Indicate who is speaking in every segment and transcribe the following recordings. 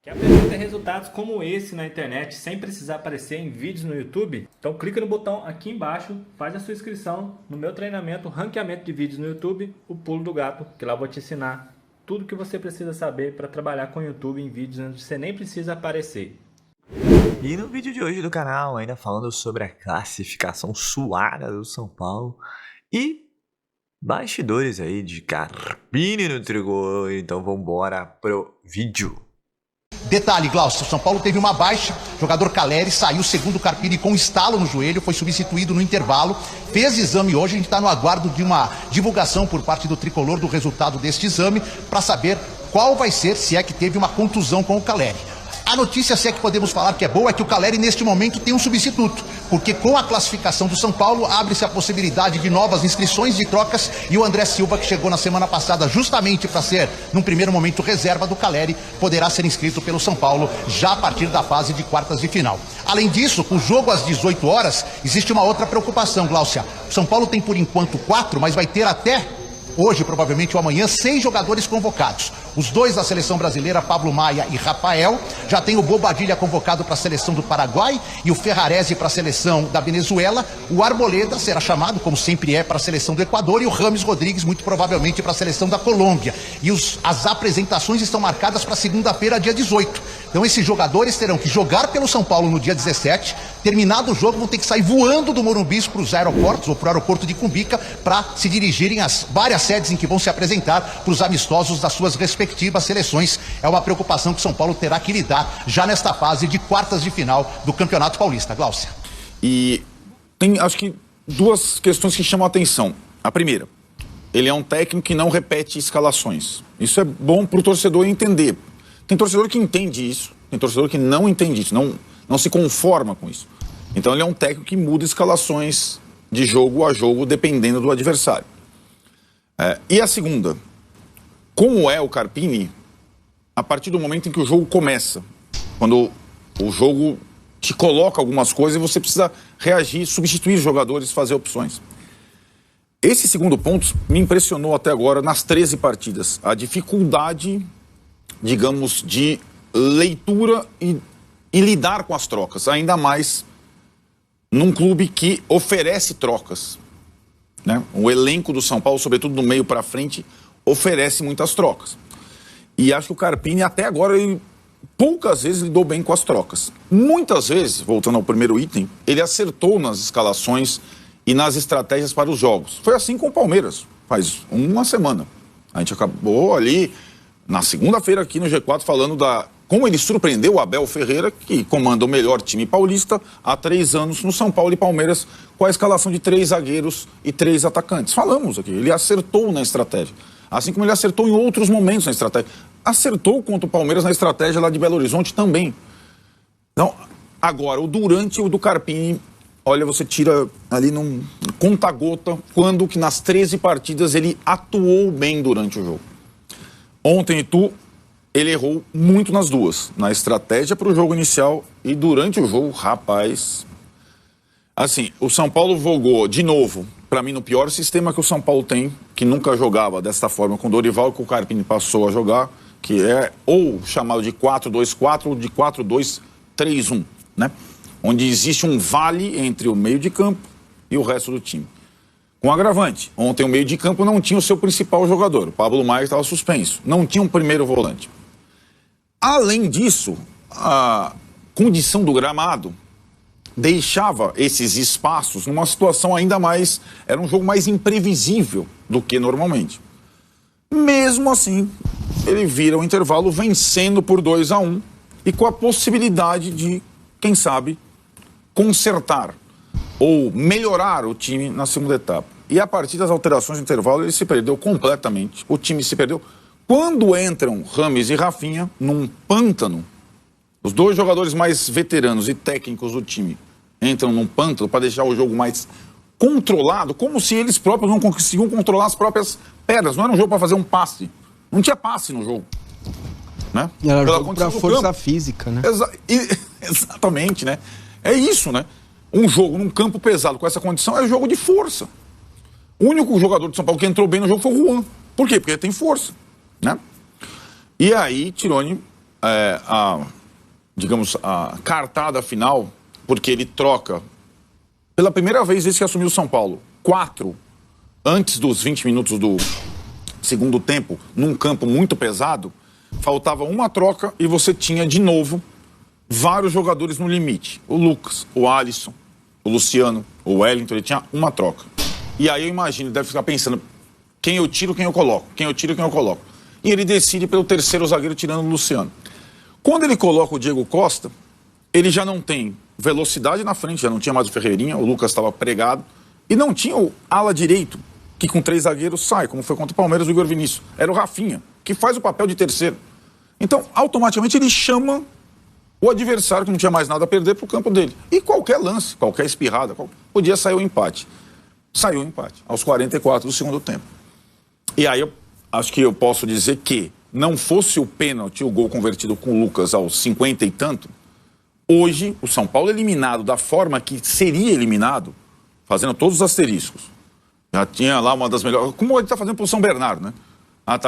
Speaker 1: Quer aprender a ter resultados como esse na internet sem precisar aparecer em vídeos no YouTube? Então clica no botão aqui embaixo, faz a sua inscrição no meu treinamento Ranqueamento de Vídeos no YouTube, o Pulo do Gato, que lá eu vou te ensinar tudo que você precisa saber para trabalhar com o YouTube em vídeos onde você nem precisa aparecer.
Speaker 2: E no vídeo de hoje do canal, ainda falando sobre a classificação suada do São Paulo e bastidores aí de Carpini no tricolor. Então vambora pro vídeo.
Speaker 3: Detalhe, Glaucio, o São Paulo teve uma baixa, o jogador Caleri saiu segundo o Carpini com estalo no joelho, foi substituído no intervalo, fez exame hoje, a gente está no aguardo de uma divulgação por parte do tricolor do resultado deste exame, para saber qual vai ser, se é que teve uma contusão com o Caleri. A notícia, se é que podemos falar que é boa, é que o Caleri neste momento tem um substituto, porque com a classificação do São Paulo abre-se a possibilidade de novas inscrições de trocas e o André Silva, que chegou na semana passada justamente para ser, num primeiro momento, reserva do Caleri, poderá ser inscrito pelo São Paulo já a partir da fase de quartas de final. Além disso, com o jogo às 18 horas, existe uma outra preocupação, Gláucia. O São Paulo tem por enquanto 4, mas vai ter até hoje, provavelmente, ou amanhã, 6 jogadores convocados. Os 2 da seleção brasileira, Pablo Maia e Rafael. Já tem o Bobadilla convocado para a seleção do Paraguai e o Ferrarese para a seleção da Venezuela. O Arboleda será chamado, como sempre é, para a seleção do Equador e o Rames Rodrigues, muito provavelmente, para a seleção da Colômbia. E as apresentações estão marcadas para segunda-feira, dia 18. Então esses jogadores terão que jogar pelo São Paulo no dia 17. Terminado o jogo, vão ter que sair voando do Morumbi para os aeroportos, ou para o aeroporto de Cumbica, para se dirigirem às várias sedes em que vão se apresentar para os amistosos das suas respectivas seleções. É uma preocupação que o São Paulo terá que lidar já nesta fase de quartas de final do Campeonato Paulista. Gláucia.
Speaker 4: E tem, acho que, 2 questões que chamam a atenção. A primeira, ele é um técnico que não repete escalações. Isso é bom para o torcedor entender. Tem torcedor que entende isso, tem torcedor que não entende isso, não se conforma com isso. Então ele é um técnico que muda escalações de jogo a jogo, dependendo do adversário. E a segunda, como é o Carpini, a partir do momento em que o jogo começa, quando o jogo te coloca algumas coisas e você precisa reagir, substituir jogadores, fazer opções. Esse segundo ponto me impressionou até agora nas 13 partidas. A dificuldade, digamos, de leitura e lidar com as trocas, ainda mais num clube que oferece trocas, né? O elenco do São Paulo, sobretudo do meio para frente, oferece muitas trocas. E acho que o Carpini, até agora, ele poucas vezes lidou bem com as trocas. Muitas vezes, voltando ao primeiro item, ele acertou nas escalações e nas estratégias para os jogos. Foi assim com o Palmeiras, faz uma semana. A gente acabou ali na segunda-feira aqui no G4 falando como ele surpreendeu o Abel Ferreira, que comanda o melhor time paulista há 3 anos no São Paulo e Palmeiras, com a escalação de 3 zagueiros e 3 atacantes. Falamos aqui, ele acertou na estratégia. Assim como ele acertou em outros momentos na estratégia. Acertou contra o Palmeiras na estratégia lá de Belo Horizonte também. Então, agora, o durante o do Carpini, olha, você tira ali num conta-gota quando que nas 13 partidas ele atuou bem durante o jogo. Ontem, ele errou muito nas 2, na estratégia para o jogo inicial e durante o jogo, rapaz. Assim, o São Paulo jogou de novo, para mim, no pior sistema que o São Paulo tem, que nunca jogava desta forma com o Dorival, que o Carpini passou a jogar, que é ou chamado de 4-2-4 ou de 4-2-3-1, né? Onde existe um vale entre o meio de campo e o resto do time. Com agravante, ontem o meio de campo não tinha o seu principal jogador, o Pablo Maia estava suspenso, não tinha um primeiro volante. Além disso, a condição do gramado deixava esses espaços numa situação ainda mais... Era um jogo mais imprevisível do que normalmente. Mesmo assim, ele vira o intervalo vencendo por 2-1 e com a possibilidade de, quem sabe, consertar ou melhorar o time na segunda etapa. E a partir das alterações do intervalo, ele se perdeu completamente. O time se perdeu. Quando entram Rames e Rafinha num pântano, os 2 jogadores mais veteranos e técnicos do time entram num pântano para deixar o jogo mais controlado, como se eles próprios não conseguiam controlar as próprias pernas. Não era um jogo para fazer um passe. Não tinha passe no jogo. Né?
Speaker 5: Era um jogo para força física, né?
Speaker 4: Exatamente, né? É isso, né? Um jogo num campo pesado com essa condição é jogo de força. O único jogador de São Paulo que entrou bem no jogo foi o Juan. Por quê? Porque ele tem força, né? E aí, Tironi a cartada final, porque ele troca, pela primeira vez desde que assumiu o São Paulo, 4 antes dos 20 minutos do segundo tempo, num campo muito pesado, faltava uma troca e você tinha de novo vários jogadores no limite. O Lucas, o Alisson, o Luciano, o Wellington, ele tinha uma troca. E aí eu imagino, ele deve ficar pensando, quem eu tiro, quem eu coloco, quem eu tiro, quem eu coloco. E ele decide pelo terceiro zagueiro tirando o Luciano. Quando ele coloca o Diego Costa, ele já não tem velocidade na frente, já não tinha mais o Ferreirinha, o Lucas estava pregado, e não tinha o ala direito, que com 3 zagueiros sai, como foi contra o Palmeiras, o Igor Vinícius. Era o Rafinha, que faz o papel de terceiro. Então, automaticamente, ele chama o adversário, que não tinha mais nada a perder, para o campo dele. E qualquer lance, qualquer espirrada, podia sair o empate. Saiu o empate, aos 44 do segundo tempo. E aí, eu acho que eu posso dizer que, não fosse o pênalti, o gol convertido com o Lucas aos 50 e tanto, hoje, o São Paulo eliminado da forma que seria eliminado, fazendo todos os asteriscos. Já tinha lá uma das melhores... Como ele está fazendo para o São Bernardo, né?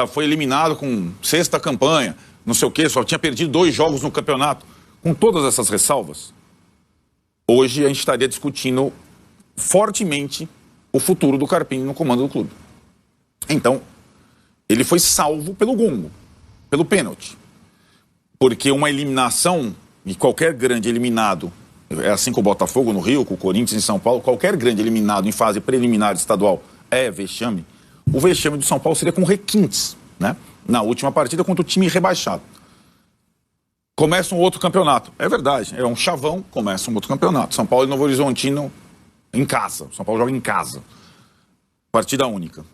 Speaker 4: Foi eliminado com 6ª campanha, não sei o quê, só tinha perdido 2 jogos no campeonato. Com todas essas ressalvas, hoje a gente estaria discutindo fortemente o futuro do Carpini no comando do clube. Então, ele foi salvo pelo gongo, pelo pênalti. Porque uma eliminação, e qualquer grande eliminado, é assim com o Botafogo no Rio, com o Corinthians em São Paulo, qualquer grande eliminado em fase preliminar estadual é vexame. O vexame do São Paulo seria com requintes, né? Na última partida contra o time rebaixado. Começa um outro campeonato. É verdade, é um chavão, começa um outro campeonato. São Paulo e Novo Horizontino em casa. São Paulo joga em casa. Partida única.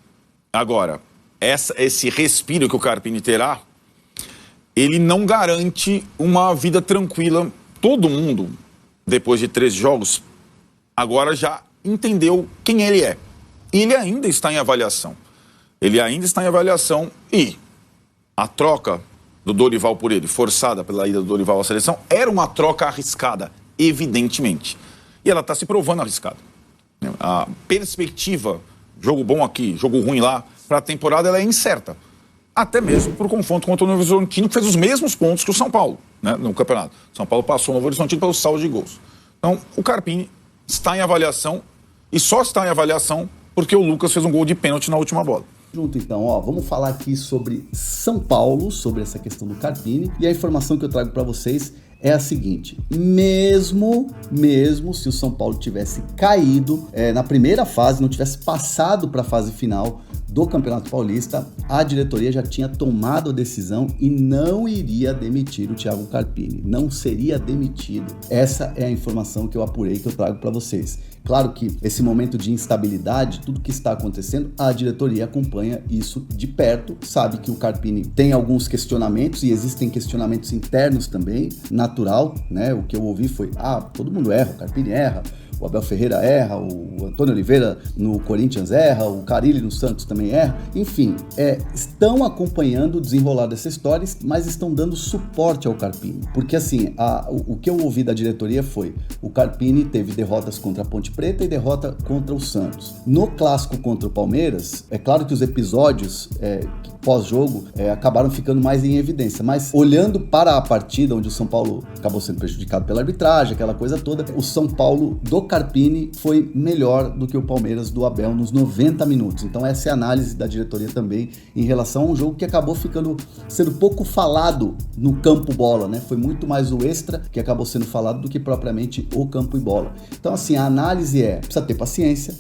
Speaker 4: Agora, esse respiro que o Carpini terá, ele não garante uma vida tranquila. Todo mundo, depois de 13 jogos, agora já entendeu quem ele é. E ele ainda está em avaliação. Ele ainda está em avaliação e a troca do Dorival por ele, forçada pela ida do Dorival à seleção, era uma troca arriscada, evidentemente. E ela está se provando arriscada. A perspectiva, jogo bom aqui, jogo ruim lá, para a temporada ela é incerta. Até mesmo por confronto contra o Novo Horizontino, que fez os mesmos pontos que o São Paulo, né, no campeonato. São Paulo passou o Novo Horizontino pelo saldo de gols. Então, o Carpini está em avaliação, e só está em avaliação porque o Lucas fez um gol de pênalti na última bola.
Speaker 6: Junto então, vamos falar aqui sobre São Paulo, sobre essa questão do Carpini, e a informação que eu trago para vocês é a seguinte: mesmo se o São Paulo tivesse caído na primeira fase, não tivesse passado para a fase final do Campeonato Paulista, a diretoria já tinha tomado a decisão e não iria demitir o Thiago Carpini, não seria demitido. Essa é a informação que eu apurei, que eu trago para vocês. Claro que esse momento de instabilidade, tudo que está acontecendo, a diretoria acompanha isso de perto, sabe que o Carpini tem alguns questionamentos e existem questionamentos internos também, natural, né? O que eu ouvi foi, todo mundo erra, o Carpini erra, o Abel Ferreira erra, o Antônio Oliveira no Corinthians erra, o Carille no Santos também erra. Enfim, estão acompanhando o desenrolar dessa história, mas estão dando suporte ao Carpini. Porque assim, o que eu ouvi da diretoria foi, o Carpini teve derrotas contra a Ponte Preta e derrota contra o Santos. No clássico contra o Palmeiras, é claro que os episódios pós-jogo acabaram ficando mais em evidência, mas olhando para a partida onde o São Paulo acabou sendo prejudicado pela arbitragem, aquela coisa toda, o São Paulo do Carpini foi melhor do que o Palmeiras do Abel nos 90 minutos. Então essa é a análise da diretoria também em relação a um jogo que acabou sendo pouco falado no campo bola, né? Foi muito mais o extra que acabou sendo falado do que propriamente o campo e bola. Então assim, a análise precisa ter paciência,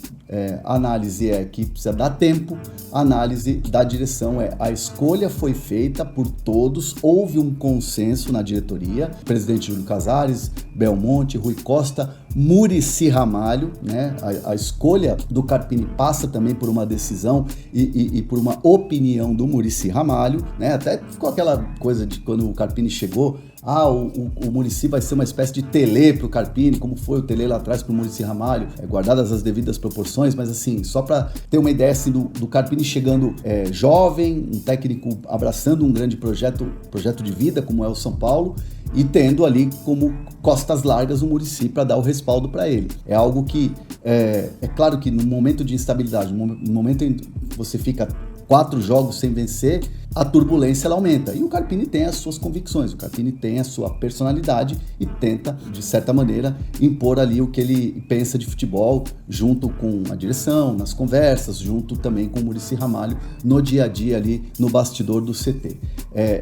Speaker 6: a análise que precisa dar tempo, a análise da direção a escolha foi feita por todos, houve um consenso na diretoria, presidente Júlio Casares, Belmonte, Rui Costa, Muricy Ramalho, né? A escolha do Carpini passa também por uma decisão e por uma opinião do Muricy Ramalho, né? Até ficou aquela coisa de quando o Carpini chegou, o Muricy vai ser uma espécie de Tele pro Carpini, como foi o Tele lá atrás pro Muricy Ramalho, guardadas as devidas proporções, mas assim, só para ter uma ideia assim, do Carpini chegando jovem, um técnico abraçando um grande projeto de vida, como é o São Paulo, e tendo ali como costas largas o Muricy para dar o respaldo para ele. É algo que, é claro que no momento de instabilidade, no momento em que você fica 4 jogos sem vencer, a turbulência ela aumenta. E o Carpini tem as suas convicções, o Carpini tem a sua personalidade e tenta, de certa maneira, impor ali o que ele pensa de futebol, junto com a direção, nas conversas, junto também com o Muricy Ramalho, no dia a dia ali, no bastidor do CT.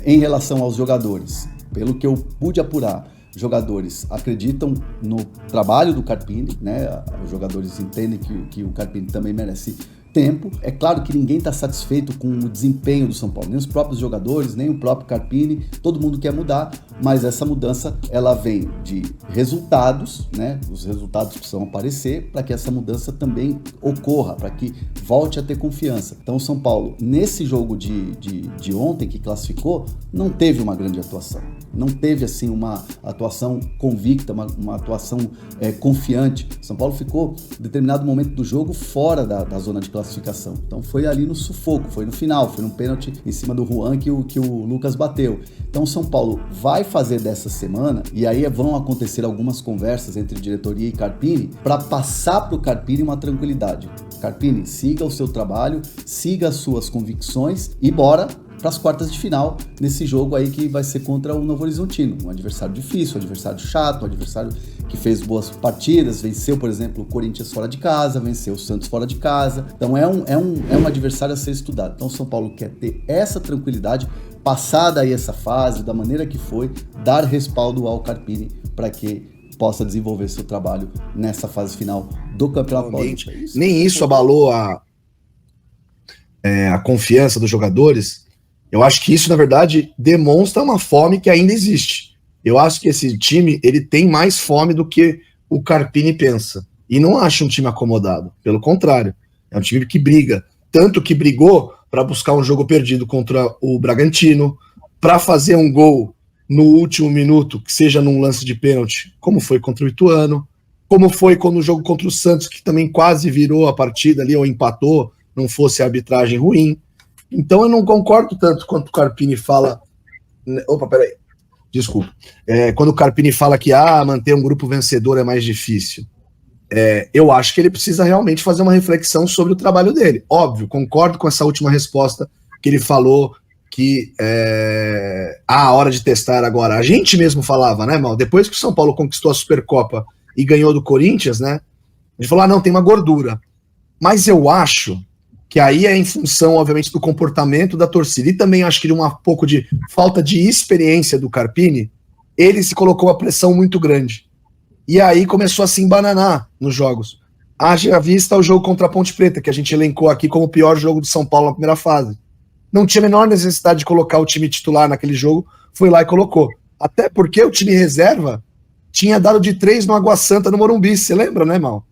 Speaker 6: Em relação aos jogadores, pelo que eu pude apurar, jogadores acreditam no trabalho do Carpini, né? Os jogadores entendem que o Carpini também merece tempo. É claro que ninguém está satisfeito com o desempenho do São Paulo, nem os próprios jogadores, nem o próprio Carpini, todo mundo quer mudar, mas essa mudança ela vem de resultados, né? Os resultados precisam aparecer para que essa mudança também ocorra, para que volte a ter confiança. Então o São Paulo, nesse jogo de ontem que classificou, não teve uma grande atuação. Não teve assim uma atuação convicta, uma atuação confiante. São Paulo ficou, em determinado momento do jogo, fora da zona de classificação. Então foi ali no sufoco, foi no final, foi no pênalti em cima do Juan que o Lucas bateu. Então o São Paulo vai fazer dessa semana, e aí vão acontecer algumas conversas entre diretoria e Carpini, para passar para o Carpini uma tranquilidade. Carpini, siga o seu trabalho, siga as suas convicções e bora para as quartas de final, nesse jogo aí que vai ser contra o Novo Horizontino. Um adversário difícil, um adversário chato, um adversário que fez boas partidas, venceu, por exemplo, o Corinthians fora de casa, venceu o Santos fora de casa. Então é um adversário a ser estudado. Então o São Paulo quer ter essa tranquilidade, passada aí essa fase, da maneira que foi, dar respaldo ao Carpini para que possa desenvolver seu trabalho nessa fase final do Campeonato Paulista.
Speaker 7: Nem isso abalou a confiança dos jogadores. Eu acho que isso, na verdade, demonstra uma fome que ainda existe. Eu acho que esse time ele tem mais fome do que o Carpini pensa. E não acho um time acomodado. Pelo contrário, é um time que briga. Tanto que brigou para buscar um jogo perdido contra o Bragantino, para fazer um gol no último minuto, que seja num lance de pênalti, como foi contra o Ituano, como foi quando o jogo contra o Santos, que também quase virou a partida ali, ou empatou, não fosse a arbitragem ruim. Então eu não concordo tanto quanto o Carpini fala... Opa, peraí. Desculpa. Quando o Carpini fala que manter um grupo vencedor é mais difícil. Eu acho que ele precisa realmente fazer uma reflexão sobre o trabalho dele. Óbvio, concordo com essa última resposta que ele falou que a hora de testar agora. A gente mesmo falava, né, Mal? Depois que o São Paulo conquistou a Supercopa e ganhou do Corinthians, né? A gente falou, não, tem uma gordura. Mas eu acho que aí é em função, obviamente, do comportamento da torcida. E também acho que de um pouco de falta de experiência do Carpini, ele se colocou a pressão muito grande. E aí começou a se embananar nos jogos. Haja vista o jogo contra a Ponte Preta, que a gente elencou aqui como o pior jogo do São Paulo na primeira fase. Não tinha a menor necessidade de colocar o time titular naquele jogo, foi lá e colocou. Até porque o time reserva tinha dado de 3 no Água Santa no Morumbi, você lembra, né, Mal?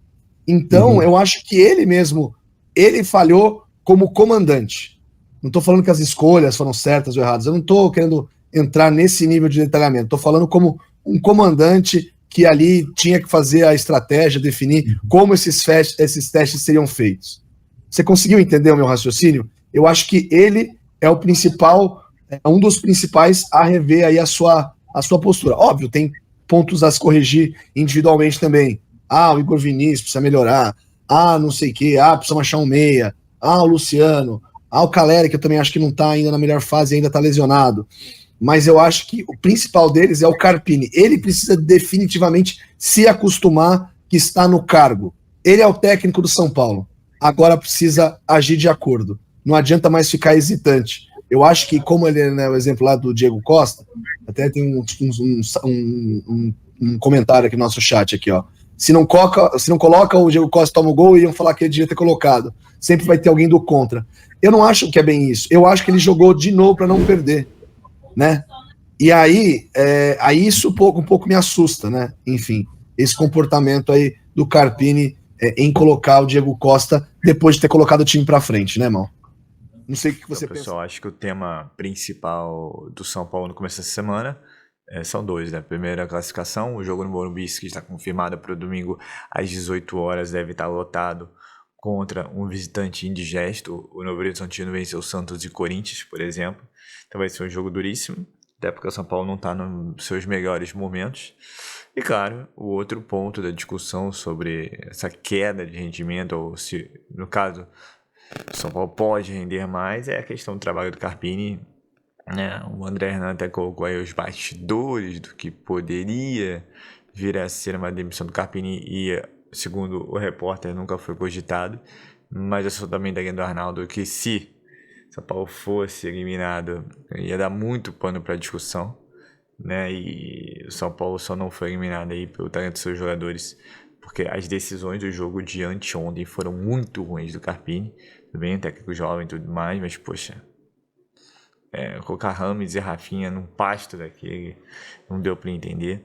Speaker 7: Então, eu acho que ele mesmo... Ele falhou como comandante. Não estou falando que as escolhas foram certas ou erradas. Eu não estou querendo entrar nesse nível de detalhamento. Estou falando como um comandante que ali tinha que fazer a estratégia, definir como esses testes seriam feitos. Você conseguiu entender o meu raciocínio? Eu acho que ele é o principal, um dos principais a rever aí a sua postura. Óbvio, tem pontos a se corrigir individualmente também. O Igor Vinícius precisa melhorar. Não sei o quê, precisa achar um meia, o Luciano, o Caleri, que eu também acho que não está ainda na melhor fase, ainda está lesionado. Mas eu acho que o principal deles é o Carpini. Ele precisa definitivamente se acostumar que está no cargo. Ele é o técnico do São Paulo. Agora precisa agir de acordo. Não adianta mais ficar hesitante. Eu acho que, como ele é, né, o exemplo lá do Diego Costa, até tem um comentário aqui no nosso chat, aqui, ó. Se não coloca o Diego Costa toma o gol, iam falar que ele devia ter colocado. Sempre vai ter alguém do contra. Eu não acho que é bem isso. Eu acho que ele jogou de novo para não perder, né? E aí isso um pouco me assusta, né? Enfim, esse comportamento aí do Carpini em colocar o Diego Costa depois de ter colocado o time para frente, né, Mal? Não sei o que você pensa.
Speaker 2: Pessoal, acho que o tema principal do São Paulo no começo dessa semana são dois, né? Primeiro, a classificação. O jogo no Morumbi, que está confirmado para o domingo às 18 horas, deve estar lotado contra um visitante indigesto. O Novo Horizontino venceu o Santos e Corinthians, por exemplo. Então vai ser um jogo duríssimo, até porque o São Paulo não está nos seus melhores momentos. E claro, o outro ponto da discussão sobre essa queda de rendimento, ou se, no caso, o São Paulo pode render mais, é a questão do trabalho do Carpini, né? O André Hernan até colocou aí os bastidores do que poderia vir a ser uma demissão do Carpini e, segundo o repórter, nunca foi cogitado. Mas eu sou também da linha do Arnaldo que se São Paulo fosse eliminado, ia dar muito pano para discussão, né? E o São Paulo só não foi eliminado aí pelo talento dos seus jogadores, porque as decisões do jogo de anteontem foram muito ruins do Carpini. Tudo bem, técnico jovem e tudo mais, mas poxa, colocar Rames e Rafinha num pasto daquele não deu para entender.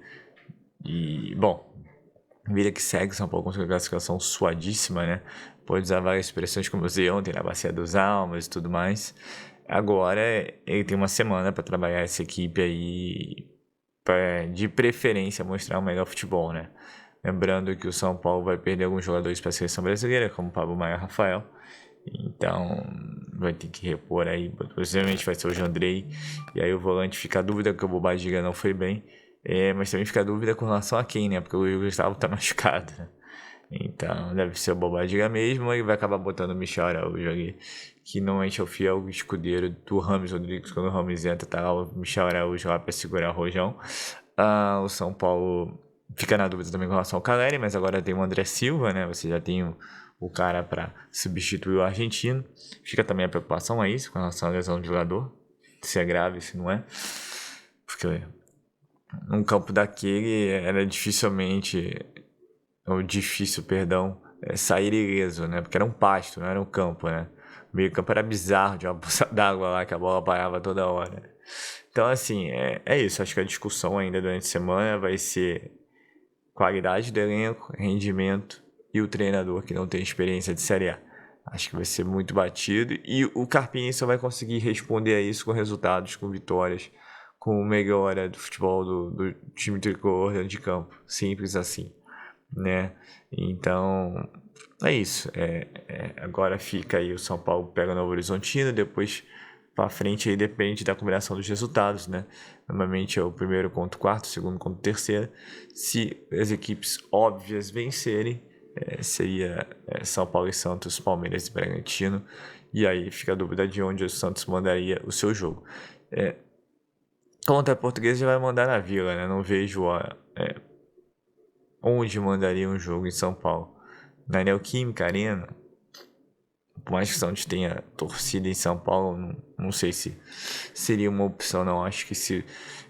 Speaker 2: E, bom, vida que segue, São Paulo conseguiu a classificação suadíssima, né? Pode usar várias expressões como eu usei ontem na Bacia dos Almas e tudo mais. Agora ele tem uma semana para trabalhar essa equipe aí, para de preferência mostrar o melhor futebol, né? Lembrando que o São Paulo vai perder alguns jogadores para a seleção brasileira, como Pablo Maia e Rafael. Então vai ter que repor aí, possivelmente vai ser o Jandrei. E aí o volante fica a dúvida que o Bobadilla não foi bem. Mas também fica a dúvida com relação a quem, né? Porque o Gustavo tá machucado, né? Então deve ser o Bobadilla mesmo. E vai acabar botando o Michel Araújo ali, que normalmente é o fiel escudeiro do Rames Rodrigues. Quando o Rames entra, tá lá o Michel Araújo lá pra segurar o rojão. O São Paulo fica na dúvida também com relação ao Caleri, mas agora tem o André Silva, né? Você já tem o cara para substituir o argentino. Fica também a preocupação a isso, com relação à lesão do jogador, se é grave, se não é. Porque num campo daquele era difícil, sair ileso, né? Porque era um pasto, não era um campo, né? O meio campo era bizarro, de uma poça d'água lá que a bola parava toda hora. Então, assim, é isso. Acho que a discussão ainda durante a semana vai ser qualidade do elenco, rendimento e o treinador que não tem experiência de Série A. Acho que vai ser muito batido e o Carpini só vai conseguir responder a isso com resultados, com vitórias, com melhora do futebol do time tricolor dentro de campo. Simples assim, né? Então, é isso. Agora fica aí o São Paulo pega o Novo Horizontino, depois para frente aí depende da combinação dos resultados, né? Normalmente é o primeiro contra o quarto, o segundo contra o terceiro. Se as equipes óbvias vencerem, seria São Paulo e Santos, Palmeiras e Bragantino. E aí fica a dúvida de onde o Santos mandaria o seu jogo. Contra a Portuguesa já vai mandar na Vila, né? Não vejo onde mandaria um jogo em São Paulo. Na Neoquímica Arena, por mais que o Santos tenha torcida em São Paulo, não sei se seria uma opção, não. Acho que se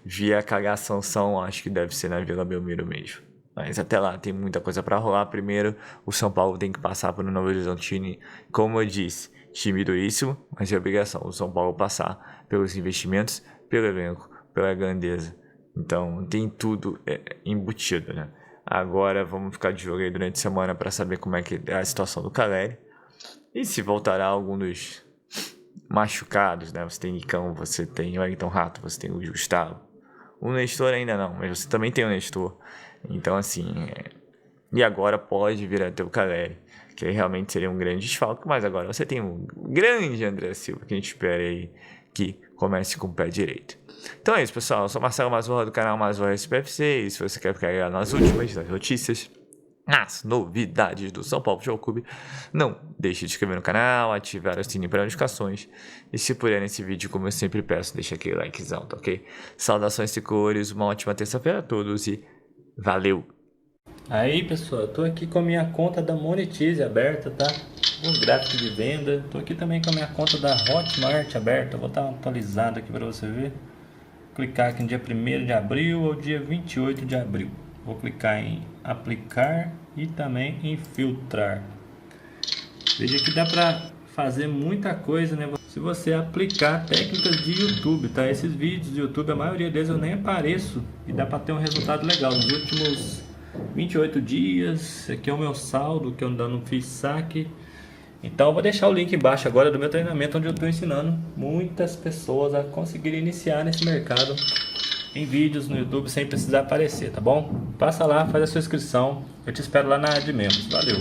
Speaker 2: vier a cagar a sanção, acho que deve ser na Vila Belmiro mesmo. Mas até lá tem muita coisa para rolar. Primeiro, o São Paulo tem que passar por um Novo Horizontino, como eu disse, time duríssimo, mas é obrigação o São Paulo passar pelos investimentos, pelo elenco, pela grandeza. Então tem tudo embutido, né? Agora vamos ficar de olho aí durante a semana para saber como é que é a situação do Caleri. E se voltará algum dos machucados, né? Você tem Nicão, você tem o Wellington Rato, você tem o Gustavo. O Nestor ainda não, mas você também tem o Nestor. Então, assim... E agora pode vir a ter o Caleri, que realmente seria um grande desfalque. Mas agora você tem um grande André Silva, que a gente espera aí que comece com o pé direito. Então é isso, pessoal. Eu sou Marcelo Mazorra do canal Mazorra SPFC. E se você quer ficar nas últimas das notícias, as novidades do São Paulo Futebol Clube, não deixe de se inscrever no canal, ativar o sininho para notificações e se puder nesse vídeo, como eu sempre peço, deixa aquele likezão, tá ok? Saudações tricolores, uma ótima terça-feira a todos e valeu!
Speaker 1: Aí pessoal, eu tô aqui com a minha conta da Monetize aberta, tá? O gráfico de venda, tô aqui também com a minha conta da Hotmart aberta, vou dar uma atualizada aqui para você ver. Clicar aqui no dia 1º de abril ou dia 28 de abril. Vou clicar em aplicar e também em filtrar. Veja que dá para fazer muita coisa, né? Se você aplicar técnicas de YouTube, tá? Esses vídeos de YouTube, a maioria deles eu nem apareço e dá para ter um resultado legal. Nos últimos 28 dias, esse aqui é o meu saldo que eu ainda não fiz saque. Então eu vou deixar o link embaixo agora do meu treinamento, onde eu estou ensinando muitas pessoas a conseguirem iniciar nesse mercado em vídeos no YouTube sem precisar aparecer, tá bom? Passa lá, faz a sua inscrição, eu te espero lá na área de membros. Valeu!